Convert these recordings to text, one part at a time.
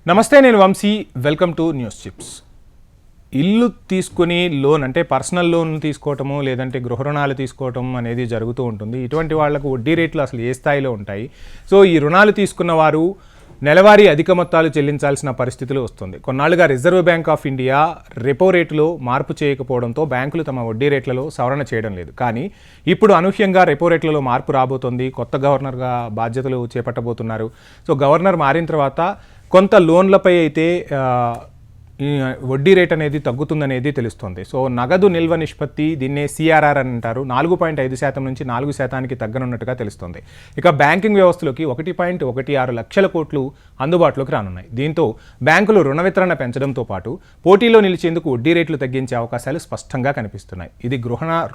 నమస్తే, నేను Vamshi. Welcome to news chips. ఇల్లు తీసుకుని లోన్ అంటే పర్సనల్ లోన్ తీసుకోవటము లేదంటే గృహ రుణాలు తీసుకోవటం అనేది జరుగుతూ ఉంటుంది. ఇటువంటి వాళ్లకు వడ్డీ రేట్లు అసలు ఏ స్థాయిలో ఉంటాయి? సో ఈ రుణాలు తీసుకున్న వారు నెలవారీ అధిక మొత్తాలు చెల్లించాల్సిన పరిస్థితులు వస్తుంది. కొన్నాళ్లుగా reserve bank of India repo రేటులో మార్పు చేయకపోవడంతో బ్యాంకులు తమ వడ్డీ రేట్లలో సవరణ చేయడం లేదు. కానీ ఇప్పుడు అనూహ్యంగా రెపో రేట్లలో మార్పు రాబోతోంది. కొత్త గవర్నర్గా బాధ్యతలు చేపట్టబోతున్నారు. సో గవర్నర్ మారిన తర్వాత కొంత లోన్లపై అయితే వడ్డీ రేట్ అనేది తగ్గుతుందనేది తెలుస్తుంది. సో నగదు నిల్వ నిష్పత్తి, దీన్నే సిఆర్ఆర్ అని అంటారు, 4.5% నుంచి 4% తగ్గనున్నట్టుగా తెలుస్తుంది. ఇక బ్యాంకింగ్ వ్యవస్థలోకి 1.16 లక్షల కోట్లు అందుబాటులోకి రానున్నాయి. దీంతో బ్యాంకులు రుణ వితరణ పెంచడంతో పాటు పోటీలో నిలిచేందుకు వడ్డీ రేట్లు తగ్గించే అవకాశాలు స్పష్టంగా కనిపిస్తున్నాయి. ఇది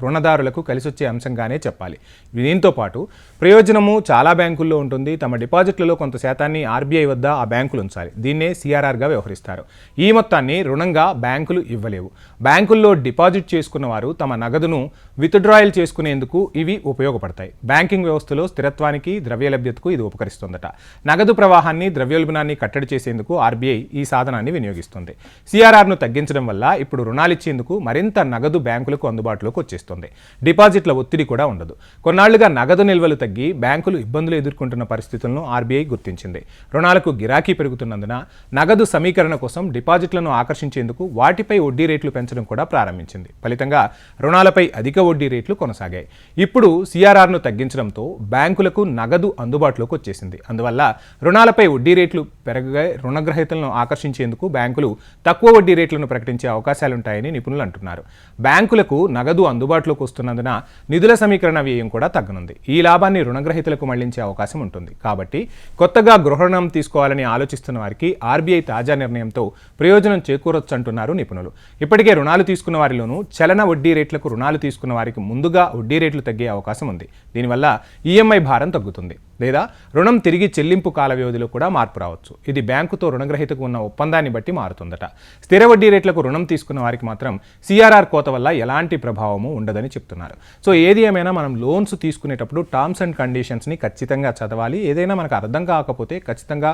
రుణదారులకు కలిసొచ్చే అంశంగానే చెప్పాలి. దీంతో పాటు ప్రయోజనము చాలా బ్యాంకుల్లో ఉంటుంది. తమ డిపాజిట్లలో కొంత శాతాన్ని ఆర్బీఐ వద్ద ఆ బ్యాంకులు ఉంచాలి. దీన్నే సిఆర్ఆర్గా వ్యవహరిస్తారు. ఈ మొత్తాన్ని రుణంగా బ్యాంకులు ఇవ్వలేవు. బ్యాంకుల్లో డిపాజిట్ చేసుకున్న వారు తమ నగదును విత్డ్రాయల్ చేసుకునేందుకు ఇవి ఉపయోగపడతాయి. బ్యాంకింగ్ వ్యవస్థలో స్థిరత్వానికి, ద్రవ్యలభ్యతకు ఇది ఉపకరిస్తుందట. నగదు ప్రవాహాన్ని, ద్రవ్యోల్బణాన్ని కట్టడి చేసేందుకు ఆర్బీఐ ఈ సాధనాన్ని వినియోగిస్తుంది. సిఆర్ఆర్ను తగ్గించడం వల్ల ఇప్పుడు రుణాలిచ్చేందుకు మరింత నగదు బ్యాంకులకు అందుబాటులోకి వచ్చేస్తుంది. డిపాజిట్ల ఒత్తిడి కూడా ఉండదు. కొన్నాళ్లుగా నగదు నిల్వలు తగ్గి బ్యాంకులు ఇబ్బందులు ఎదుర్కొంటున్న పరిస్థితులను ఆర్బీఐ గుర్తించింది. రుణాలకు గిరాకీ పెరుగుతున్నందున నగదు సమీకరణ కోసం డిపాజిట్లను ఆకర్షించేందుకు వాటిపై వడ్డీ రేట్లు పెంచడం కూడా ప్రారంభించింది. ఫలితంగా రుణాలపై అధిక వడ్డీ రేట్లు కొనసాగాయి. ఇప్పుడు సిఆర్ఆర్ను తగ్గించడంతో బ్యాంకులకు నగదు అందుబాటులోకి వచ్చేసింది. అందువల్ల రుణాలపై వడ్డీ రేట్లు పెరగగా రుణగ్రహీతలను ఆకర్షించేందుకు బ్యాంకులు తక్కువ వడ్డీ రేట్లను ప్రకటించే అవకాశాలుంటాయని నిపుణులు అంటున్నారు. బ్యాంకులకు నగదు అందుబాటులోకి వస్తున్నందున నిధుల సమీకరణ వ్యయం కూడా తగ్గనుంది. ఈ లాభాన్ని రుణగ్రహీతలకు మళ్లించే అవకాశం ఉంటుంది. కాబట్టి కొత్తగా గృహ రుణం తీసుకోవాలని ఆలోచిస్తున్న వారికి ఆర్బీఐ తాజా నిర్ణయంతో ప్రయోజనం చేకూరొచ్చు అంటున్నారు నిపుణులు. ఇప్పటికే రుణాలు తీసుకున్న వారిలోనూ చలన వడ్డీ రేట్లకు రుణాలు తీసుకున్న వారికి ముందుగా వడ్డీ రేట్లు తగ్గే అవకాశం ఉంది. దీనివల్ల ఈఎంఐ భారం తగ్గుతుంది, లేదా రుణం తిరిగి చెల్లింపు కాల వ్యవధిలో కూడా మార్పు రావచ్చు. ఇది బ్యాంకుతో రుణగ్రహీతకు ఉన్న ఒప్పందాన్ని బట్టి మారుతుందట. స్థిర వడ్డీ రేట్లకు రుణం తీసుకున్న వారికి మాత్రం సిఆర్ఆర్ కోత వల్ల ఎలాంటి ప్రభావము ఉండదని చెప్తున్నారు. సో ఏది ఏమైనా మనం లోన్స్ తీసుకునేటప్పుడు టర్మ్స్ అండ్ కండిషన్స్ని ఖచ్చితంగా చదవాలి. ఏదైనా మనకు అర్థం కాకపోతే ఖచ్చితంగా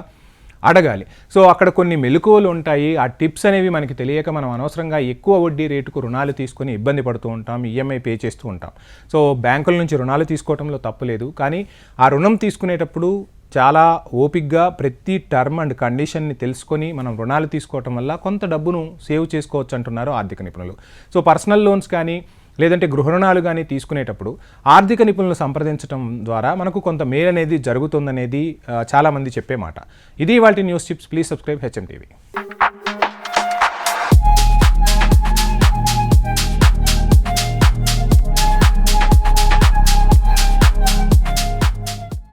అడగాలి. సో అక్కడ కొన్ని మెలకువలు ఉంటాయి. ఆ టిప్స్ అనేవి మనకి తెలియక మనం అనవసరంగా ఎక్కువ వడ్డీ రేటుకు రుణాలు తీసుకొని ఇబ్బంది పడుతూ ఉంటాం, ఈఎంఐ పే చేస్తూ ఉంటాం. సో బ్యాంకుల నుంచి రుణాలు తీసుకోవడంలో తప్పులేదు, కానీ ఆ రుణం తీసుకునేటప్పుడు చాలా ఓపిక్గా ప్రతి టర్మ్ అండ్ కండిషన్ని తెలుసుకొని మనం రుణాలు తీసుకోవటం వల్ల కొంత డబ్బును సేవ్ చేసుకోవచ్చు అంటున్నారు ఆర్థిక నిపుణులు. సో పర్సనల్ లోన్స్ కానీ లేదంటే గృహ రుణాలు కానీ తీసుకునేటప్పుడు ఆర్థిక నిపుణులను సంప్రదించడం ద్వారా మనకు కొంత మేలు అనేది జరుగుతుందనేది చాలామంది చెప్పే మాట. ఇది ఇవాల్టి news chips. Please subscribe HM TV.